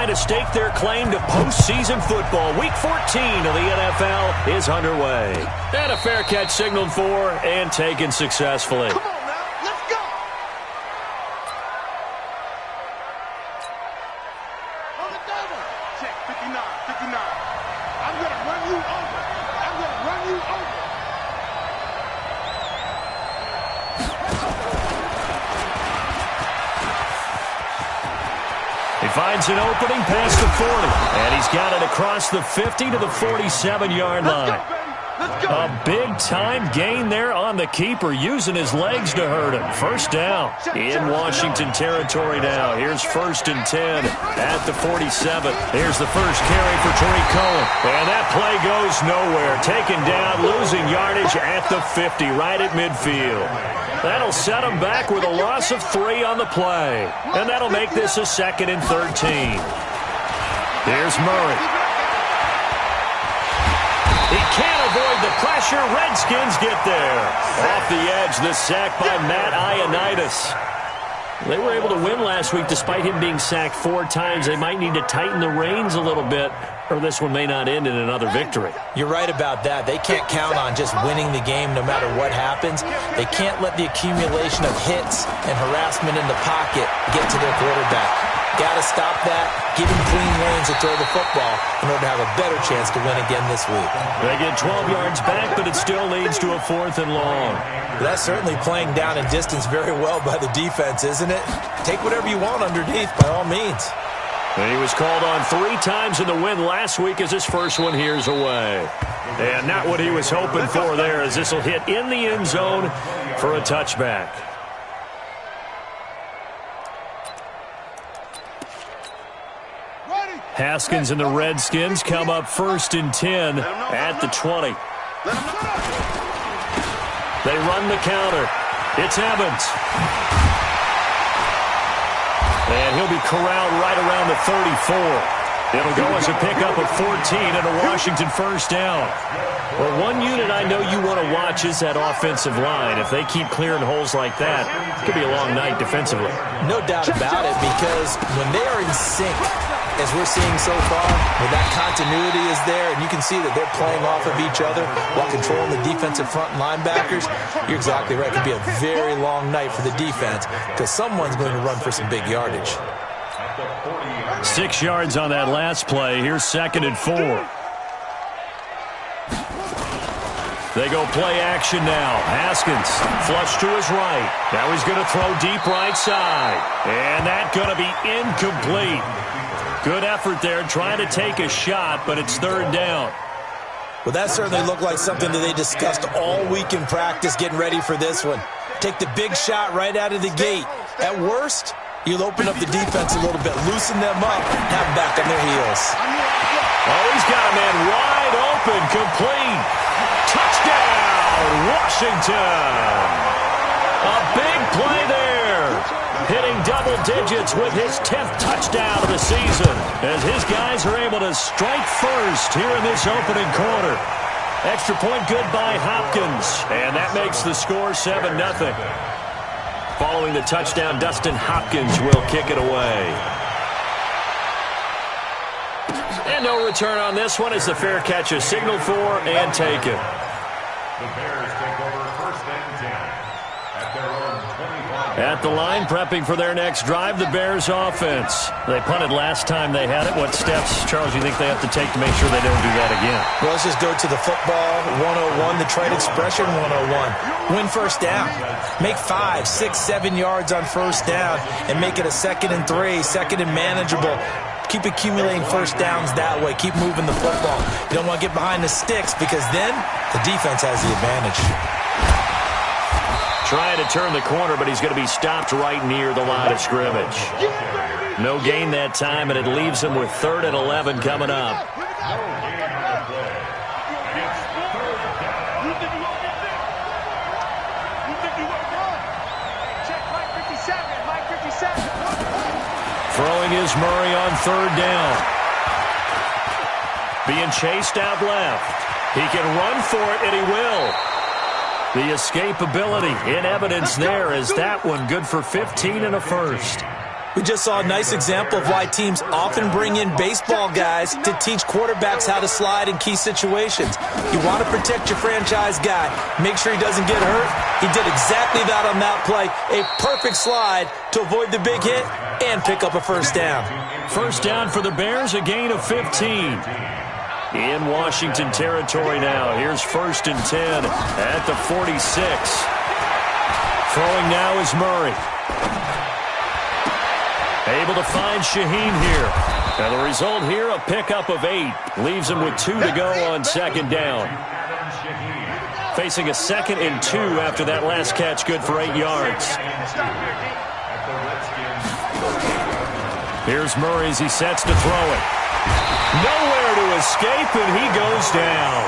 to stake their claim to postseason football. Week 14 of the NFL is underway. And a fair catch signaled for and taken successfully. Come on now, let's go! On the double. Check 59, 59. I'm going to run you over. I'm going to run you over. He finds an opening past the 40, and he's got it across the 50 to the 47-yard line. A big-time gain there on the keeper, using his legs to hurt him. First down in Washington territory now. Here's 1st and 10 at the 47. Here's the first carry for Tariq Cohen. And that play goes nowhere. Taken down, losing yardage at the 50, right at midfield. That'll set him back with a loss of 3 on the play. And that'll make this a 2nd and 13. Here's Murray. He can't avoid the pressure. Redskins get there. Off the edge, the sack by Matt Ioannidis. They were able to win last week despite him being sacked 4 times. They might need to tighten the reins a little bit, or this one may not end in another victory. You're right about that. They can't count on just winning the game no matter what happens. They can't let the accumulation of hits and harassment in the pocket get to their quarterback. Got to stop that, give him clean lanes to throw the football in order to have a better chance to win again this week. They get 12 yards back, but it still leads to a 4th and long. That's certainly playing down in distance very well by the defense, isn't it? Take whatever you want underneath, by all means. And he was called on 3 times in the win last week as his first one here's away. And not what he was hoping for there, as this will hit in the end zone for a touchback. Haskins and the Redskins come up 1st and 10 at the 20. They run the counter. It's Evans. And he'll be corralled right around the 34. It'll go as a pickup of 14 and a Washington first down. Well, one unit I know you want to watch is that offensive line. If they keep clearing holes like that, it could be a long night defensively. No doubt about it, because when they are in sync, as we're seeing so far, when that continuity is there, and you can see that they're playing off of each other while controlling the defensive front linebackers, you're exactly right. It could be a very long night for the defense because someone's going to run for some big yardage. 6 yards on that last play. Here's 2nd and 4. They go play action now. Haskins flush to his right. Now he's going to throw deep right side. And that's going to be incomplete. Good effort there trying to take a shot, but it's 3rd down. Well, that certainly looked like something that they discussed all week in practice getting ready for this one. Take the big shot right out of the gate. At worst, you'll open up the defense a little bit, loosen them up, have them back on their heels. Oh, he's got a man wide open, complete. Touchdown, Washington. A big play there. Hitting double digits with his 10th touchdown of the season, as his guys are able to strike first here in this opening quarter. Extra point good by Hopkins, and that makes the score 7-0. Following the touchdown, Dustin Hopkins will kick it away. And no return on this one as the fair catch is signaled for and taken. The Bears take over 1st and 10 at their own 25. At the line, prepping for their next drive, the Bears offense. They punted last time they had it. What steps, Charles, you think they have to take to make sure they don't do that again? Well, let's just go to the football 101, the trade expression 101. Win first down. Make 5, 6, 7 yards on first down and make it a 2nd and 3, 2nd and manageable. Keep accumulating first downs that way. Keep moving the football. You don't want to get behind the sticks because then the defense has the advantage. Trying to turn the corner, but he's going to be stopped right near the line of scrimmage. No gain that time, and it leaves him with 3rd and 11 coming up. Throwing is Murray on 3rd down. Being chased out left. He can run for it, and he will. The escapability in evidence there is that one good for 15 and a first. We just saw a nice example of why teams often bring in baseball guys to teach quarterbacks how to slide in key situations. You want to protect your franchise guy. Make sure he doesn't get hurt. He did exactly that on that play. A perfect slide to avoid the big hit and pick up a first down. First down for the Bears, a gain of 15. In Washington territory now. Here's 1st and 10 at the 46. Throwing now is Murray. Able to find Shaheen here. And the result here, a pickup of 8. Leaves him with 2 to go on 2nd down. Facing a 2nd and 2 after that last catch, good for 8 yards. Here's Murray as he sets to throw it. Nowhere to escape, and he goes down.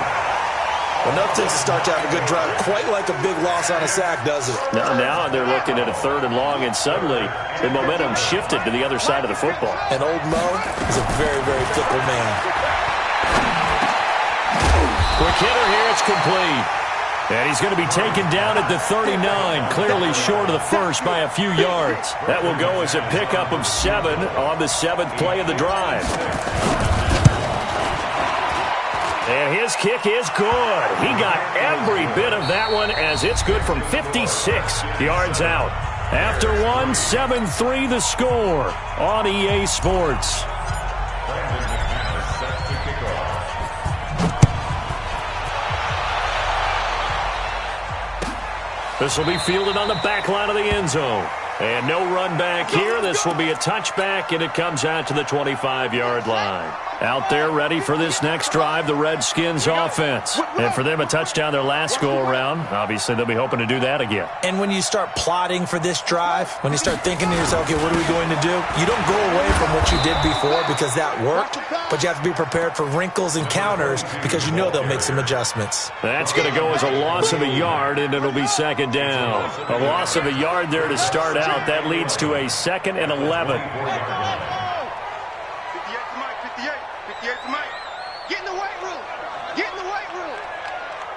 Well, nothing to start to have a good drive. Quite like a big loss on a sack, doesn't it? Now they're looking at a 3rd and long, and suddenly the momentum shifted to the other side of the football. And old Mo is a very, very fickle man. Quick hitter here, it's complete. And he's going to be taken down at the 39, clearly short of the first by a few yards. That will go as a pickup of 7 on the 7th play of the drive. And his kick is good. He got every bit of that one as it's good from 56 yards out. After 7-3 the score on EA Sports. This will be fielded on the back line of the end zone. And no run back here. This will be a touchback, and it comes out to the 25-yard line. Out there ready for this next drive, the Redskins offense. And for them, a touchdown their last go-around. Obviously, they'll be hoping to do that again. And when you start plotting for this drive, when you start thinking to yourself, okay, what are we going to do? You don't go away from what you did before because that worked, but you have to be prepared for wrinkles and counters because you know they'll make some adjustments. That's going to go as a loss of a yard, and it'll be 2nd down. A loss of a yard there to start out. That leads to a 2nd and 11.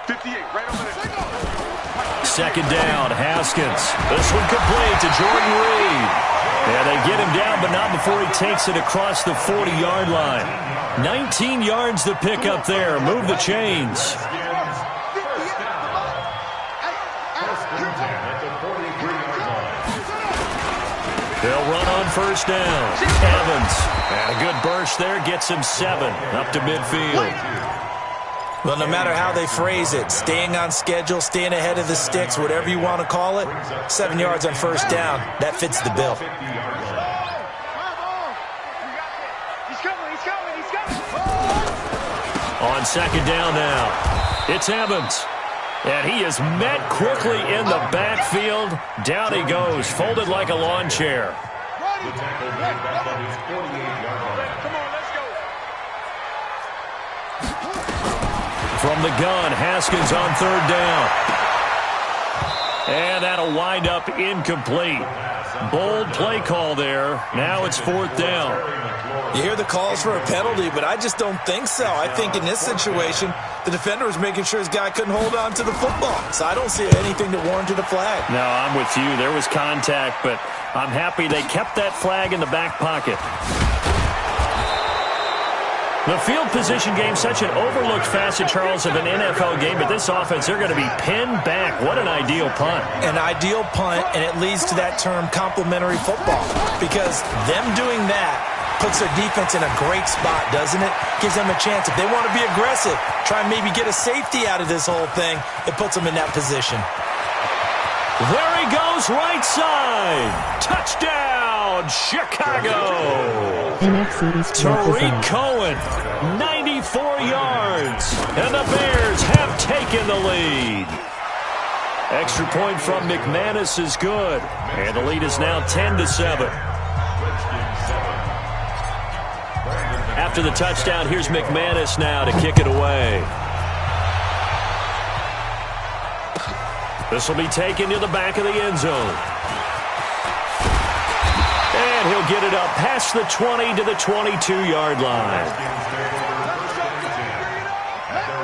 58, right over there. 2nd down, Haskins. This one complete to Jordan Reed. Yeah, they get him down, but not before he takes it across the 40-yard line. 19 yards to pick up there. Move the chains. They'll run on 1st down. Evans. And a good burst there gets him 7 up to midfield. Well, no matter how they phrase it, staying on schedule, staying ahead of the sticks, whatever you want to call it, 7 yards on 1st down, that fits the bill. On 2nd down now, it's Evans. And he is met quickly in the backfield. Down he goes, folded like a lawn chair. From the gun, Haskins on 3rd down. And that'll wind up incomplete. Bold play call there. Now it's 4th down. You hear the calls for a penalty, but I just don't think so. I think in this situation, the defender was making sure his guy couldn't hold on to the football. So I don't see anything that warranted a flag. No, I'm with you. There was contact, but I'm happy they kept that flag in the back pocket. The field position game, such an overlooked facet, Charles, of an NFL game, but this offense, they're going to be pinned back. What an ideal punt. An ideal punt, and it leads to that term complementary football, because them doing that puts their defense in a great spot, doesn't it? Gives them a chance. If they want to be aggressive, try and maybe get a safety out of this whole thing, it puts them in that position. There he goes, right side. Touchdown, Chicago. Tariq Cohen, 94 yards. And the Bears have taken the lead. Extra point from McManus is good. And the lead is now 10-7. After the touchdown, here's McManus now to kick it away. This will be taken to the back of the end zone. And he'll get it up past the 20 to the 22-yard line.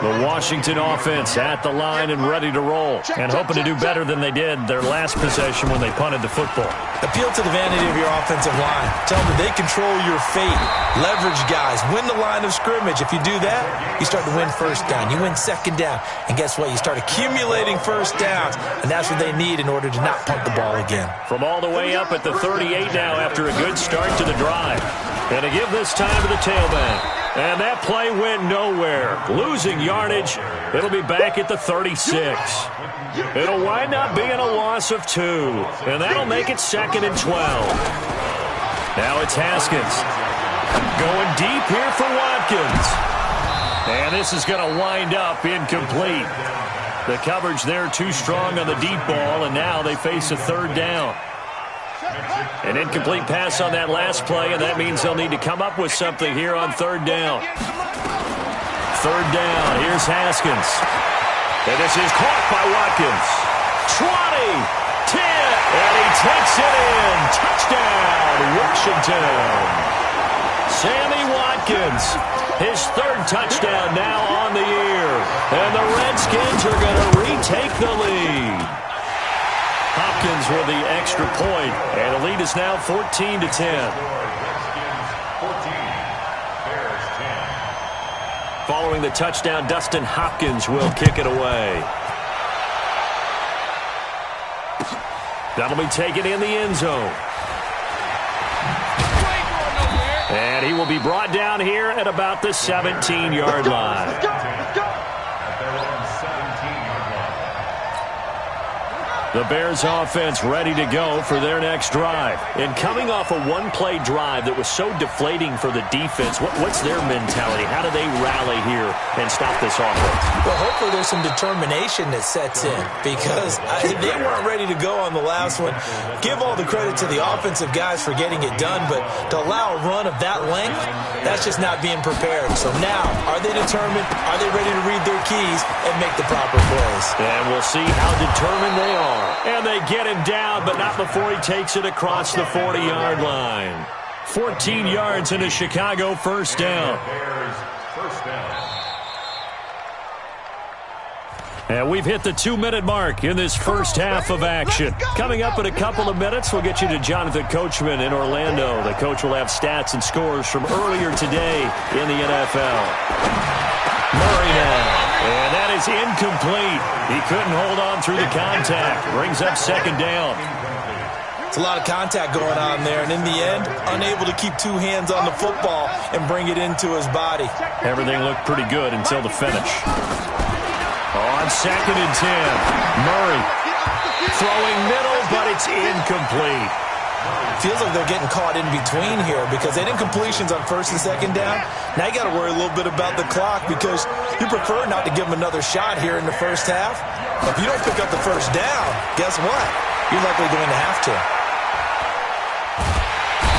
The Washington offense at the line and ready to roll, and hoping to do better than they did their last possession when they punted the football. Appeal to the vanity of your offensive line. Tell them that they control your fate. Leverage guys. Win the line of scrimmage. If you do that, you start to win first down. You win second down. And guess what? You start accumulating first downs, and that's what they need in order to not punt the ball again. From all the way up at the 38 now after a good start to the drive. And to give this time to the tailback. And that play went nowhere. Losing yardage. It'll be back at the 36. It'll wind up being a loss of 2. And that'll make it 2nd and 12. Now it's Haskins. Going deep here for Watkins. And this is going to wind up incomplete. The coverage there too strong on the deep ball, and now they face a 3rd down. An incomplete pass on that last play, and that means they'll need to come up with something here on 3rd down. 3rd down. Here's Haskins. And this is caught by Watkins. 20, 10, and he takes it in. Touchdown, Washington. Sammy Watkins, his 3rd touchdown now on the year. And the Redskins are going to retake the lead. Hopkins with the extra point, and the lead is now 14-10. Following the touchdown, Dustin Hopkins will kick it away. That'll be taken in the end zone. And he will be brought down here at about the 17-yard line. The Bears offense ready to go for their next drive. And coming off a one-play drive that was so deflating for the defense, what's their mentality? How do they rally here and stop this offense? Well, hopefully there's some determination that sets in because they weren't ready to go on the last one. Give all the credit to the offensive guys for getting it done, but to allow a run of that length, that's just not being prepared. So now, are they determined? Are they ready to read their keys and make the proper plays? And we'll see how determined they are. And they get him down, but not before he takes it across the 40-yard line. 14 yards and a Chicago first down. And we've hit the 2-minute mark in this first half of action. Coming up in a couple of minutes, we'll get you to Jonathan Coachman in Orlando. The coach will have stats and scores from earlier today in the NFL. Murray now. And that is incomplete. He couldn't hold on through the contact. Brings up 2nd down. It's a lot of contact going on there, and in the end, unable to keep 2 hands on the football and bring it into his body. Everything looked pretty good until the finish. On 2nd and 10, Murray throwing middle, but it's incomplete. Feels like they're getting caught in between here because they didn't completions on 1st and 2nd down. Now you got to worry a little bit about the clock because you prefer not to give them another shot here in the first half. If you don't pick up the 1st down, guess what? You're likely going to have to.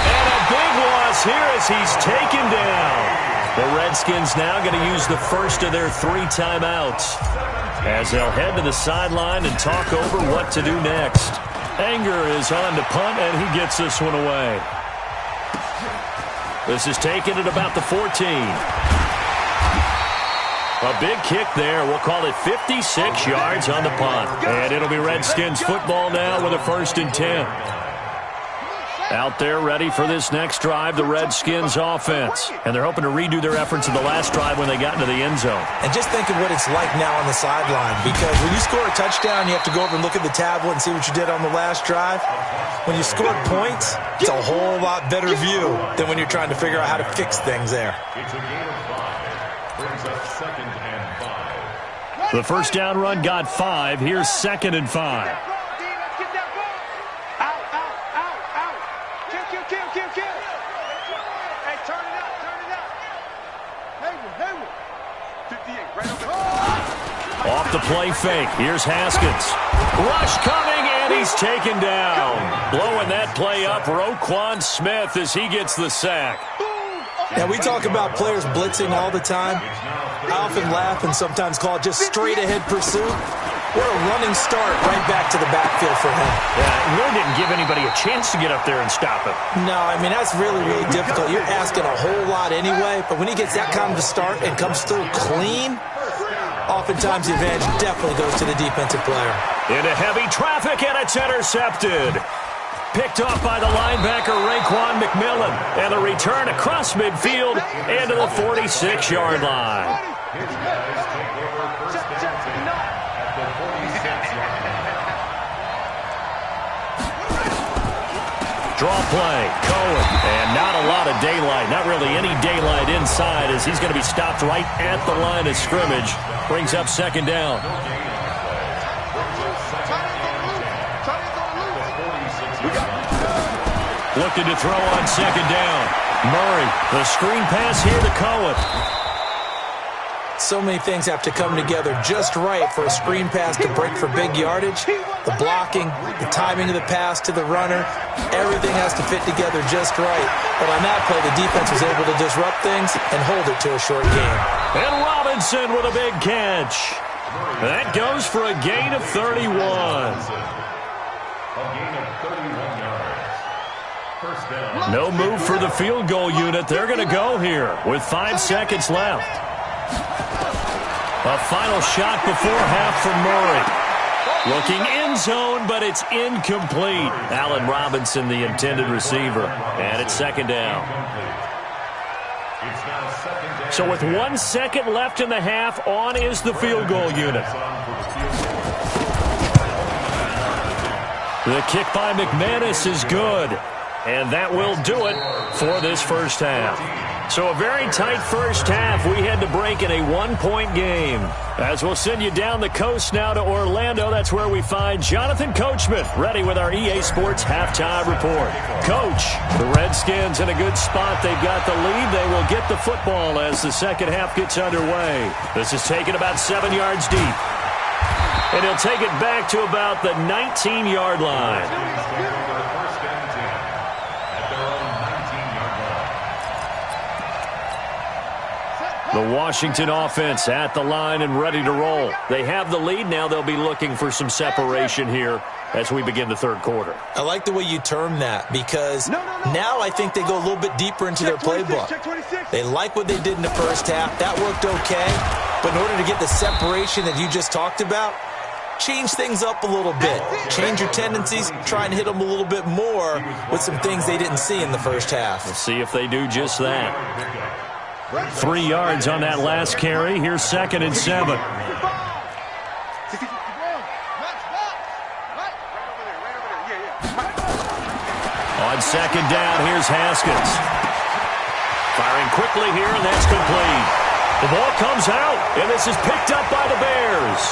And a big loss here as he's taken down. The Redskins now going to use the first of their 3 timeouts as they'll head to the sideline and talk over what to do next. Anger is on to punt, and he gets this one away. This is taken at about the 14. A big kick there. We'll call it 56 yards on the punt. And it'll be Redskins football now with a 1st and 10. Out there ready for this next drive, the Redskins offense. And they're hoping to redo their efforts in the last drive when they got into the end zone. And just think of what it's like now on the sideline. Because when you score a touchdown, you have to go over and look at the tablet and see what you did on the last drive. When you scored points, it's a whole lot better view than when you're trying to figure out how to fix things there. It's a gain of 5. Brings up 2nd and 5. The first down run got 5. Here's 2nd and 5. Off the play fake. Here's Haskins. Rush coming, and he's taken down. Blowing that play up, Roquan Smith as he gets the sack. Now, we talk about players blitzing all the time. I often laugh and sometimes call it just straight-ahead pursuit. What a running start right back to the backfield for him. Yeah, really didn't give anybody a chance to get up there and stop him. No, I mean, that's really, really difficult. You're asking a whole lot anyway, but when he gets that kind of a start and comes through clean, oftentimes the advantage definitely goes to the defensive player. Into heavy traffic, and it's intercepted. Picked off by the linebacker, Raekwon McMillan. And the return across midfield into the 46-yard line. Draw play, Cohen, and not a lot of daylight, not really any daylight inside as he's going to be stopped right at the line of scrimmage. Brings up second down. Looking to throw on second down. Murray, the screen pass here to Cohen. So many things have to come together just right for a screen pass to break for big yardage. The blocking, the timing of the pass to the runner, everything has to fit together just right. But on that play, the defense was able to disrupt things and hold it to a short gain. And Robinson with a big catch. That goes for a gain of 31. A gain of 31 yards. First down. No move for the field goal unit. They're going to go here with 5 seconds left. A final shot before half from Murray. Looking end zone, but it's incomplete. Allen Robinson, the intended receiver. And it's second down. So with 1 second left in the half, on is the field goal unit. The kick by McManus is good. And that will do it for this first half. So a very tight first half. We had to break in a 1-point game. As we'll send you down the coast now to Orlando, that's where we find Jonathan Coachman, ready with our EA Sports halftime report. Coach, the Redskins in a good spot. They've got the lead. They will get the football as the second half gets underway. This is taken about 7 yards deep. And he'll take it back to about the 19-yard line. The Washington offense at the line and ready to roll. They have the lead. Now they'll be looking for some separation here as we begin the third quarter. I like the way you term that because now I think they go a little bit deeper into their playbook. They like what they did in the first half. That worked okay. But in order to get the separation that you just talked about, change things up a little bit. Change your tendencies. Try and hit them a little bit more with some things they didn't see in the first half. We'll see if they do just that. 3 yards on that last carry. Here's second and 7. On second down, here's Haskins. Firing quickly here, and that's complete. The ball comes out, and this is picked up by the Bears.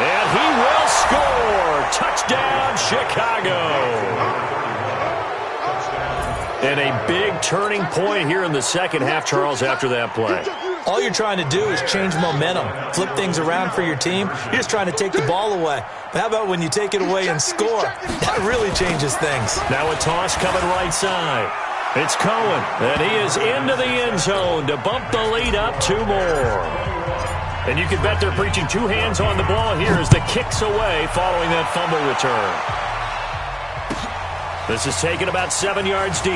And he will score. Touchdown, Chicago. And a big turning point here in the second half, Charles, after that play. All you're trying to do is change momentum, flip things around for your team. You're just trying to take the ball away. But how about when you take it away and score? That really changes things. Now a toss coming right side. It's Cohen, and he is into the end zone to bump the lead up 2 more. And you can bet they're preaching 2 hands on the ball here as the kick's away following that fumble return. This is taken about 7 yards deep.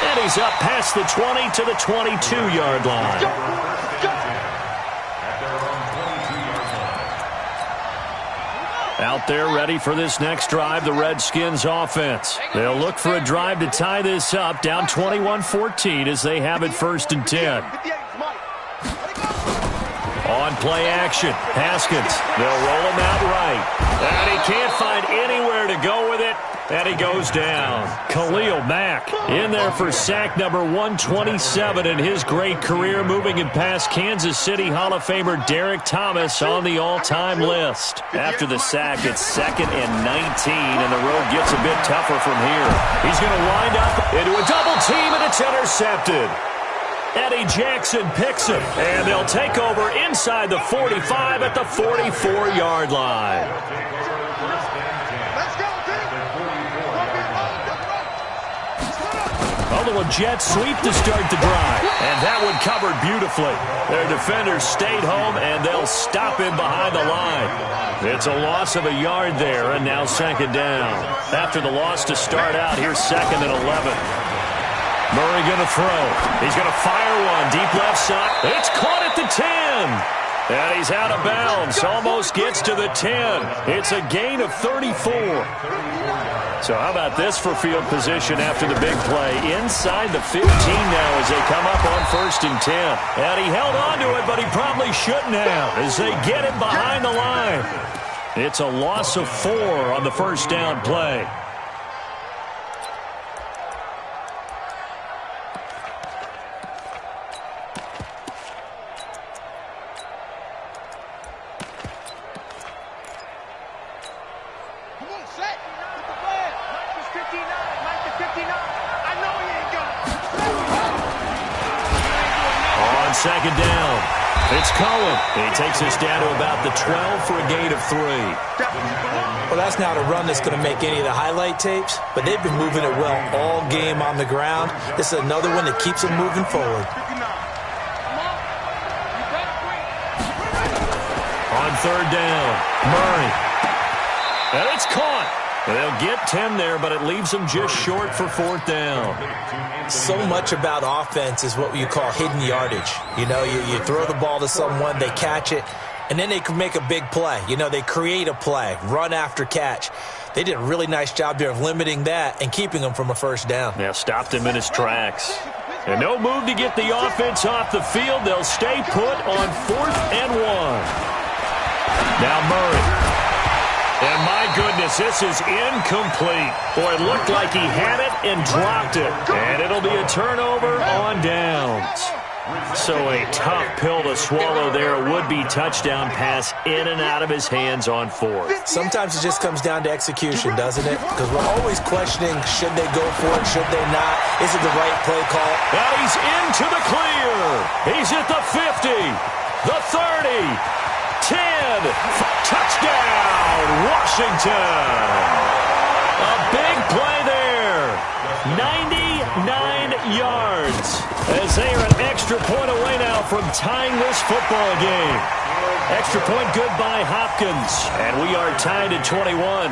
And he's up past the 20 to the 22-yard line. Out there ready for this next drive, the Redskins offense. They'll look for a drive to tie this up, down 21-14 as they have it first and 10. On play action, Haskins. They'll roll him out right. And he can't find anywhere to go with it. And he goes down. Khalil Mack in there for sack number 127 in his great career, moving him past Kansas City Hall of Famer Derek Thomas on the all-time list. After the sack, it's second and 19, and the road gets a bit tougher from here. He's going to wind up into a double team, and it's intercepted. Eddie Jackson picks him, and they'll take over inside the 45 at the 44-yard line. A little jet sweep to start the drive, and that one covered beautifully. Their defenders stayed home, and they'll stop him behind the line. It's a loss of a yard there, and now second down. After the loss to start out, here's second and 11. Murray going to throw. He's going to fire one. Deep left side. It's caught at the 10. And he's out of bounds. Almost gets to the 10. It's a gain of 34. So how about this for field position after the big play? Inside the 15 now as they come up on 1st and 10. And he held on to it, but he probably shouldn't have as they get him behind the line. It's a loss of 4 on the first down play. Second down. It's Cohen. He takes us down to about the 12 for a gain of 3. Well, that's not a run that's going to make any of the highlight tapes, but they've been moving it well all game on the ground. This is another one that keeps them moving forward. On 3rd down, Murray. And it's caught. They'll get 10 there, but it leaves them just short for 4th down. So much about offense is what you call hidden yardage. You know, you throw the ball to someone, they catch it, and then they can make a big play. You know, they create a play, run after catch. They did a really nice job there of limiting that and keeping him from a first down. Yeah, stopped him in his tracks. And no move to get the offense off the field. They'll stay put on 4th and 1. Now Murray. And my goodness, this is incomplete. Boy, it looked like he had it and dropped it. And it'll be a turnover on downs. So a tough pill to swallow there. A would-be touchdown pass in and out of his hands on 4th. Sometimes it just comes down to execution, doesn't it? Because we're always questioning, should they go for it, should they not? Is it the right play call? Now he's into the clear. He's at the 50, the 30. 10, touchdown, Washington. A big play there. 99 yards as they are an extra point away now from tying this football game. Extra point good by Hopkins, and we are tied at 21.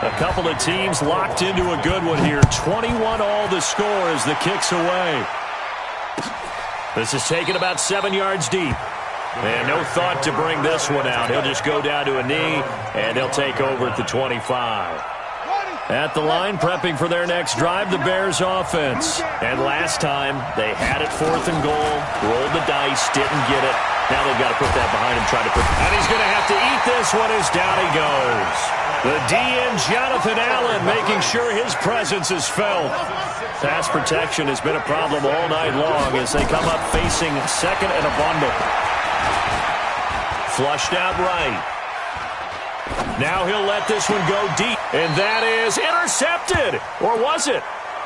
A couple of teams locked into a good one here. 21 all the score as the kick's away. This is taken about 7 yards deep. And no thought to bring this one out. He'll just go down to a knee, and they'll take over at the 25. At the line, prepping for their next drive, the Bears offense. And last time, they had it 4th and goal, rolled the dice, didn't get it. Now they've got to put that behind him, and he's going to have to eat this one as down he goes. The DN, Jonathan Allen, making sure his presence is felt. Pass protection has been a problem all night long as they come up facing 2nd and a bundle. Flushed out right. Now he'll let this one go deep. And that is intercepted. Or was it?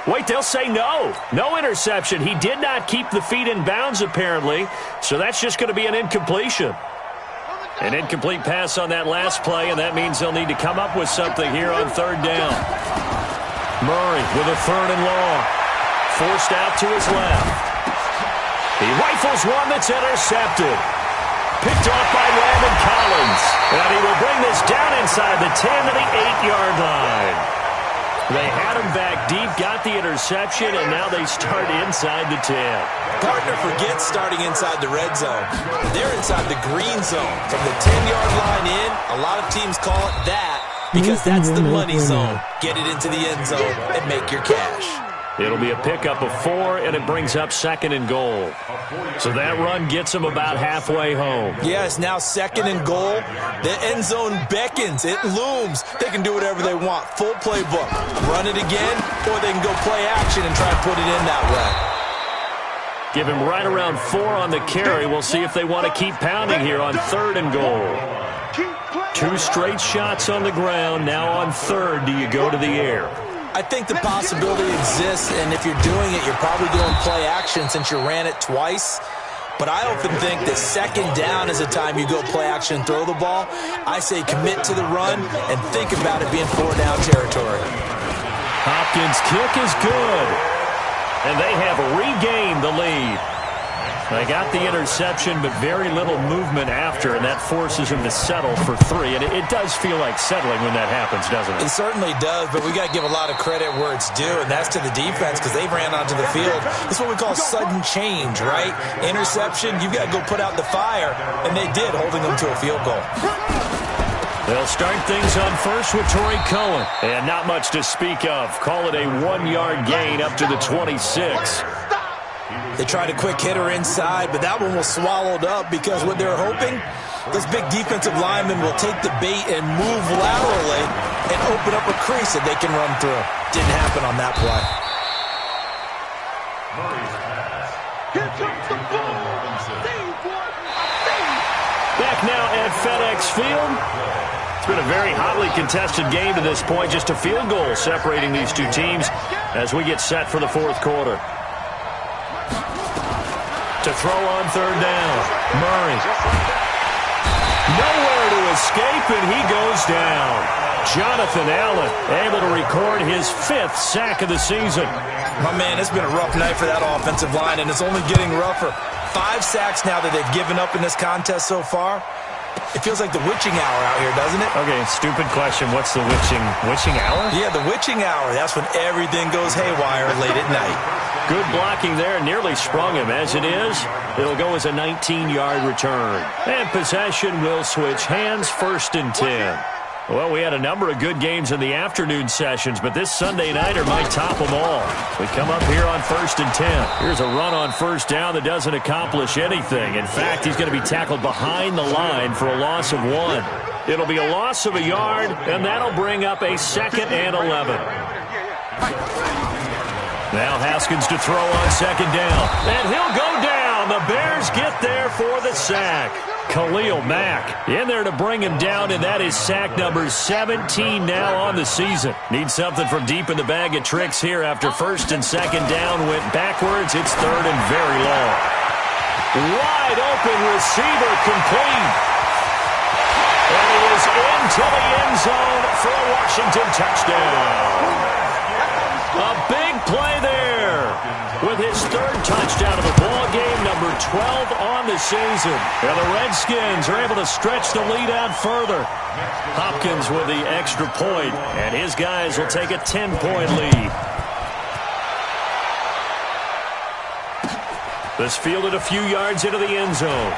Wait, they'll say no. No interception. He did not keep the feet in bounds, apparently. So that's just going to be an incompletion. An incomplete pass on that last play, and that means they'll need to come up with something here on 3rd down. Murray with a 3rd and long. Forced out to his left. He rifles one that's intercepted. Picked off by Landon Collins. And he will bring this down inside the 10 to the 8-yard line. They had him back deep, got the interception, and now they start inside the 10. Partner forgets starting inside the red zone. They're inside the green zone. From the 10-yard line in, a lot of teams call it that because that's the money zone. Get it into the end zone and make your cash. It'll be a pickup of 4, and it brings up 2nd and goal. So that run gets them about halfway home. Yeah, it's now 2nd and goal. The end zone beckons. It looms. They can do whatever they want. Full playbook. Run it again, or they can go play action and try to put it in that way. Give him right around 4 on the carry. We'll see if they want to keep pounding here on 3rd and goal. 2 straight shots on the ground. Now on 3rd, do you go to the air? I think the possibility exists, and if you're doing it, you're probably doing play action since you ran it twice. But I often think that 2nd down is a time you go play action and throw the ball. I say commit to the run and think about it being 4-down territory. Hopkins' kick is good, and they have regained the lead. They got the interception, but very little movement after, and that forces him to settle for 3. And it does feel like settling when that happens, doesn't it? It certainly does, but we got to give a lot of credit where it's due, and that's to the defense because they ran onto the field. It's what we call sudden change, right? Interception, you've got to go put out the fire, and they did, holding them to a field goal. They'll start things on first with Torrey Cohen. And not much to speak of. Call it a 1-yard gain up to the 26. They tried a quick hitter inside, but that one was swallowed up because what they're hoping, those big defensive linemen will take the bait and move laterally and open up a crease that they can run through. Didn't happen on that play. Here comes the ball. Back now at FedEx Field. It's been a very hotly contested game to this point. Just a field goal separating these two teams as we get set for the fourth quarter. To throw on third down. Murray. Nowhere to escape, and he goes down. Jonathan Allen able to record his 5th sack of the season. My man, it's been a rough night for that offensive line, and it's only getting rougher. 5 sacks now that they've given up in this contest so far. It feels like the witching hour out here, doesn't it? Okay, stupid question. What's the witching hour? Yeah, the witching hour. That's when everything goes haywire late at night. Good blocking there. Nearly sprung him. As it is, it'll go as a 19-yard return. And possession will switch hands, 1st and 10. Well, we had a number of good games in the afternoon sessions, but this Sunday nighter might top them all. We come up here on 1st and 10. Here's a run on first down that doesn't accomplish anything. In fact, he's going to be tackled behind the line for a loss of 1. It'll be a loss of a yard, and that'll bring up a 2nd and 11. Now Haskins to throw on 2nd down, and he'll go down. The Bears get there for the sack. Khalil Mack in there to bring him down, and that is sack number 17 now on the season. Needs something from deep in the bag of tricks here after 1st and 2nd down went backwards. It's 3rd and very long. Wide open receiver complete. And he is into the end zone for a Washington touchdown. A big play there with his 3rd touchdown of the ball game, number 12 on the season. And the Redskins are able to stretch the lead out further. Hopkins with the extra point, and his guys will take a 10-point lead. This fielded a few yards into the end zone.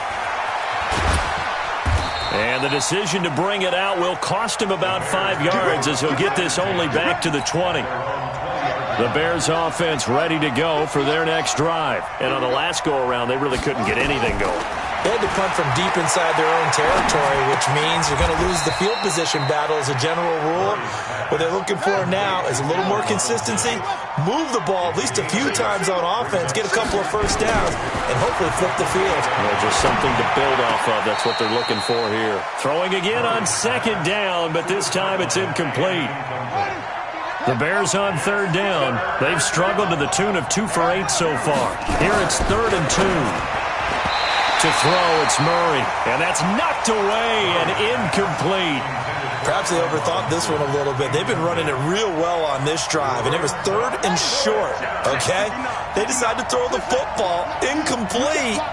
And the decision to bring it out will cost him about 5 yards as he'll get this only back to the 20. The Bears offense ready to go for their next drive. And on the last go-around, they really couldn't get anything going. They had to punt from deep inside their own territory, which means you're going to lose the field position battle as a general rule. What they're looking for now is a little more consistency, move the ball at least a few times on offense, get a couple of first downs, and hopefully flip the field. Well, just something to build off of. That's what they're looking for here. Throwing again on 2nd down, but this time it's incomplete. The Bears on 3rd down. They've struggled to the tune of 2 for 8 so far. Here it's 3rd and 2. To throw, it's Murray. And that's knocked away and incomplete. Perhaps they overthought this one a little bit. They've been running it real well on this drive, and it was 3rd and short, okay? They decided to throw the football incomplete.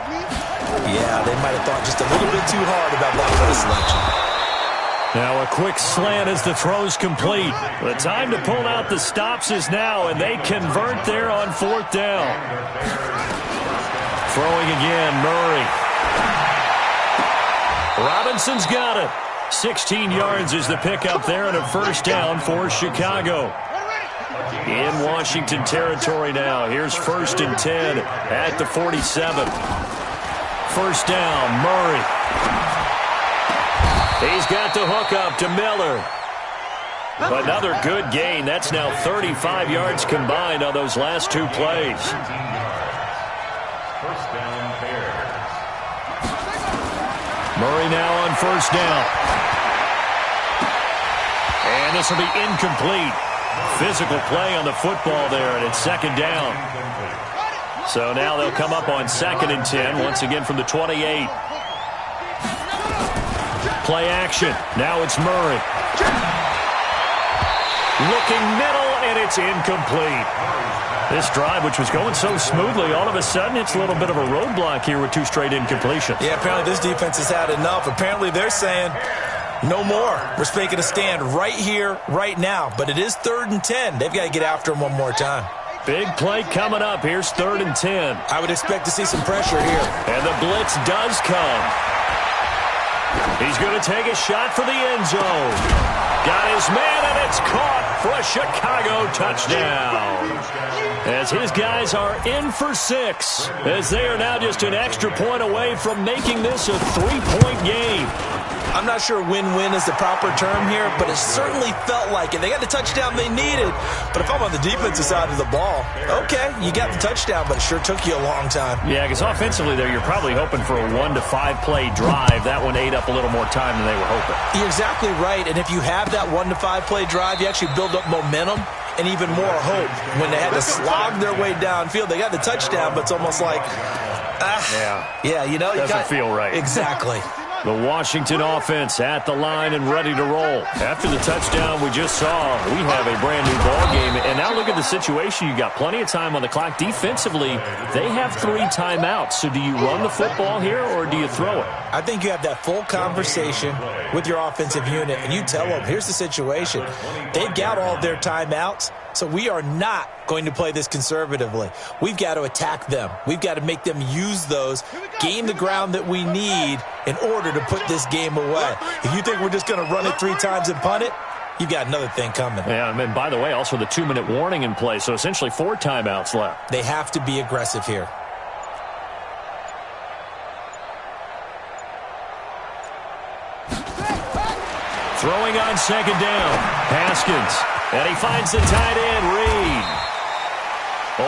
Yeah, they might have thought just a little bit too hard about that play selection. Now a quick slant as the throw's complete. The time to pull out the stops is now, and they convert there on 4th down. Throwing again, Murray. Robinson's got it. 16 yards is the pickup there, and a 1st down for Chicago. In Washington territory now. Here's 1st and 10 at the 47. 1st down, Murray. He's got the hook up to Miller. Another good gain. That's now 35 yards combined on those last 2 plays. 1st down, Bears. Murray now on 1st down. And this will be incomplete. Physical play on the football there, and it's 2nd down. So now they'll come up on 2nd and 10, once again from the 28. Play action. Now it's Murray. Looking middle, and it's incomplete. This drive, which was going so smoothly, all of a sudden it's a little bit of a roadblock here with 2 straight incompletions. Yeah, apparently this defense has had enough. Apparently they're saying no more. We're making a stand right here, right now. But it is 3rd and 10. They've got to get after him one more time. Big play coming up. Here's 3rd and 10. I would expect to see some pressure here. And the blitz does come. He's going to take a shot for the end zone. Got his man, and it's caught for a Chicago touchdown. As his guys are in for 6, as they are now just an extra point away from making this a 3-point game. I'm not sure win-win is the proper term here, but it certainly felt like it. They got the touchdown they needed, but if I'm on the defensive side of the ball, okay, you got the touchdown, but it sure took you a long time. Yeah, because offensively there, you're probably hoping for a 1 to 5 play drive. That one ate up a little more time than they were hoping. You're exactly right, and if you have that 1 to 5 play drive, you actually build up momentum and even more hope. When they had to slog their way downfield, they got the touchdown, but it's almost like, you know, doesn't feel right. Exactly. The Washington offense at the line and ready to roll. After the touchdown we just saw, we have a brand-new ball game. And now look at the situation. You got plenty of time on the clock. Defensively, they have 3 timeouts. So do you run the football here or do you throw it? I think you have that full conversation with your offensive unit, and you tell them, here's the situation. They've got all of their timeouts, so we are not going to play this conservatively. We've got to attack them. We've got to make them use those, gain the ground that we need in order to put this game away. If you think we're just going to run it 3 times and punt it, you've got another thing coming. Yeah, and by the way, also the 2-minute warning in play, so essentially 4 timeouts left. They have to be aggressive here. Throwing on 2nd down, Haskins. And he finds the tight end, Reed.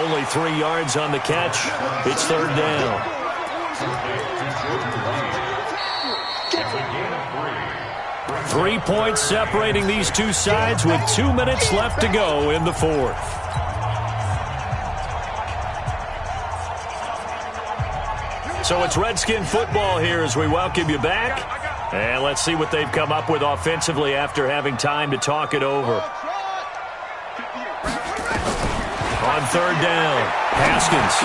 Only 3 yards on the catch. It's 3rd down. Three points separating these two sides with 2 minutes left to go in the 4th. So it's Redskin football here as we welcome you back. And let's see what they've come up with offensively after having time to talk it over. On 3rd down, Haskins.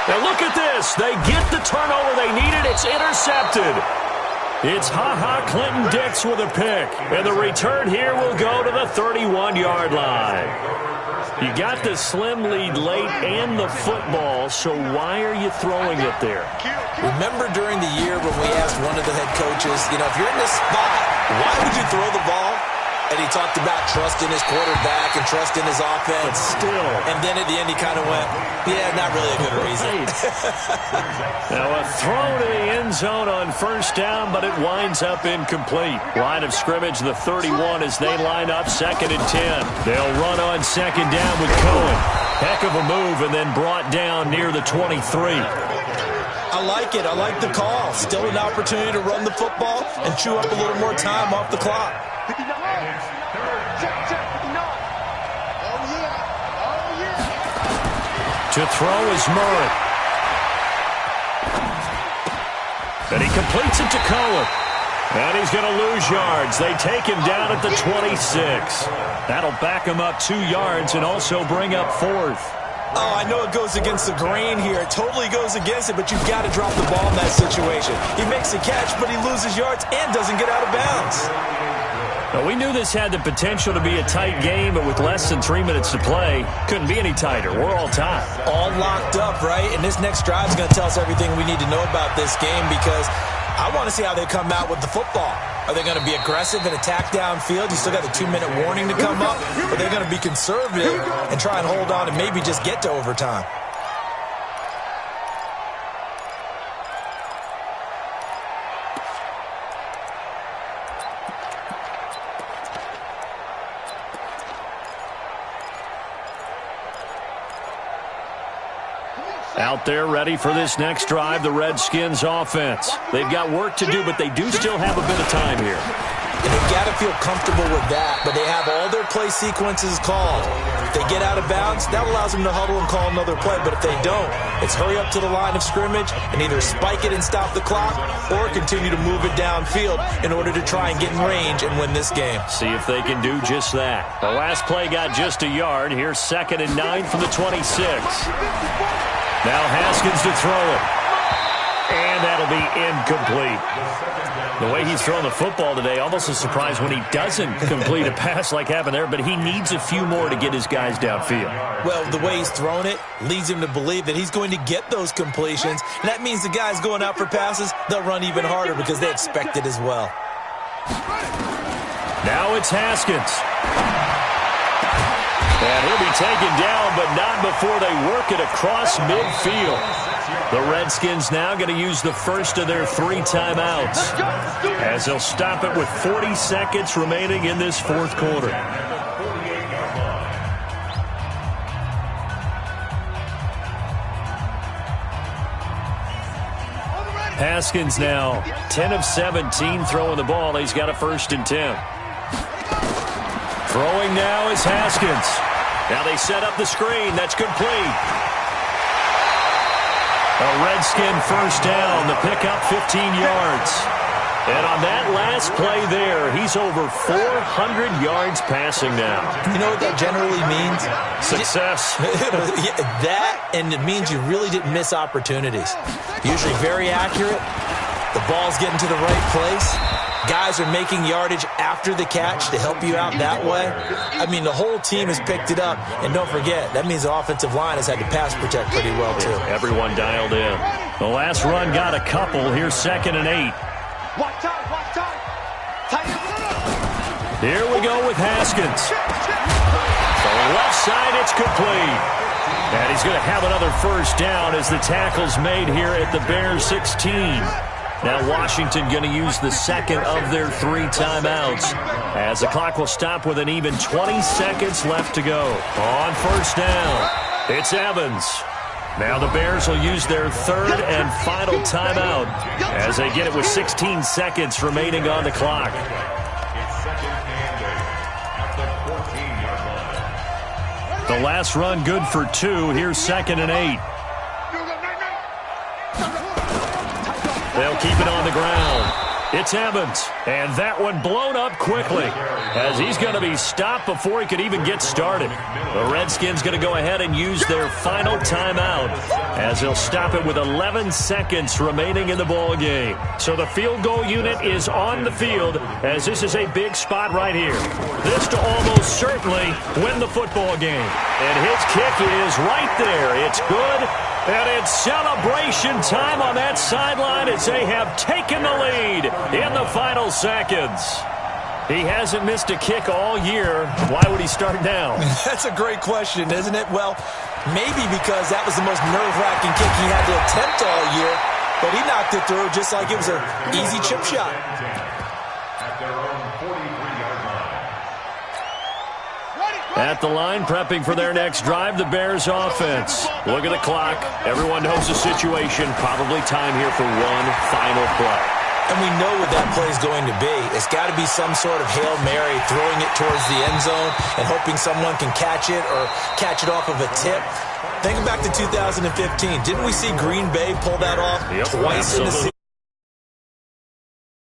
Now look at this. They get the turnover they needed. It's intercepted. It's Clinton-Dix with a pick. And the return here will go to the 31-yard line. You got the slim lead late and the football, so why are you throwing it there? Remember during the year when we asked one of the head coaches, you know, if you're in this spot, why would you throw the ball? And he talked about trusting his quarterback and trusting his offense. But still. And then at the end he kind of went, yeah, not really a good reason. Now a throw to the end zone on 1st down, but it winds up incomplete. Line of scrimmage, the 31 as they line up 2nd and 10. They'll run on 2nd down with Cohen. Heck of a move and then brought down near the 23. I like it. I like the call. Still an opportunity to run the football and chew up a little more time off the clock. To throw is Murray. And he completes it to Cohen. And he's going to lose yards. They take him down at the 26. That'll back him up 2 yards and also bring up 4th. Oh, I know it goes against the grain here. It totally goes against it, but you've got to drop the ball in that situation. He makes a catch, but he loses yards and doesn't get out of bounds. Well, we knew this had the potential to be a tight game, but with less than 3 minutes to play, couldn't be any tighter. We're all tied. All locked up, right? And this next drive is going to tell us everything we need to know about this game because I want to see how they come out with the football. Are they going to be aggressive and attack downfield? You still got the 2-minute warning to come up. Or are they going to be conservative and try and hold on and maybe just get to overtime? Out there ready for this next drive, the Redskins offense. They've got work to do, but they do still have a bit of time here. And they've got to feel comfortable with that, but they have all their play sequences called. If they get out of bounds, that allows them to huddle and call another play, but if they don't, it's hurry up to the line of scrimmage and either spike it and stop the clock or continue to move it downfield in order to try and get in range and win this game. See if they can do just that. The last play got just a yard. Here's 2nd and 9 from the 26. Now Haskins to throw it. And that'll be incomplete. The way he's thrown the football today, almost a surprise when he doesn't complete a pass like happened there, but he needs a few more to get his guys downfield. Well, the way he's thrown it leads him to believe that he's going to get those completions, and that means the guys going out for passes, they'll run even harder because they expect it as well. Now it's Haskins. And he'll be taken down, but not before they work it across midfield. The Redskins now going to use the first of their 3 timeouts as they'll stop it with 40 seconds remaining in this 4th quarter. Haskins now 10 of 17 throwing the ball. He's got a 1st and 10. Throwing now is Haskins. Now they set up the screen. That's complete. A Redskin 1st down. The pickup 15 yards. And on that last play there, he's over 400 yards passing now. You know what that generally means? Success. That, and it means you really didn't miss opportunities. Usually very accurate. The ball's getting to the right place. Guys are making yardage after the catch to help you out that way. I mean, the whole team has picked it up. And don't forget, that means the offensive line has had to pass protect pretty well, too. Everyone dialed in. The last run got a couple. Here's 2nd and 8. Watch out, watch out. Here we go with Haskins. The left side, it's complete. And he's going to have another 1st down as the tackle's made here at the Bears 16. Now Washington going to use the 2nd of their 3 timeouts as the clock will stop with an even 20 seconds left to go. On 1st down, it's Evans. Now the Bears will use their 3rd and final timeout as they get it with 16 seconds remaining on the clock. The last run good for 2. Here's 2nd and 8. They'll keep it on the ground. It's Evans, and that one blown up quickly as he's going to be stopped before he could even get started. The Redskins going to go ahead and use their final timeout as they'll stop it with 11 seconds remaining in the ball game. So the field goal unit is on the field as this is a big spot right here. This to almost certainly win the football game. And his kick is right there. It's good. And it's celebration time on that sideline as they have taken the lead in the final seconds. He hasn't missed a kick all year. Why would he start now? That's a great question, isn't it? Well, maybe because that was the most nerve-wracking kick he had to attempt all year, but he knocked it through just like it was an easy chip shot. At the line, prepping for their next drive, the Bears offense. Look at the clock. Everyone knows the situation. Probably time here for one final play. And we know what that play is going to be. It's got to be some sort of Hail Mary, throwing it towards the end zone and hoping someone can catch it or catch it off of a tip. Think back to 2015. Didn't we see Green Bay pull that off twice in the season?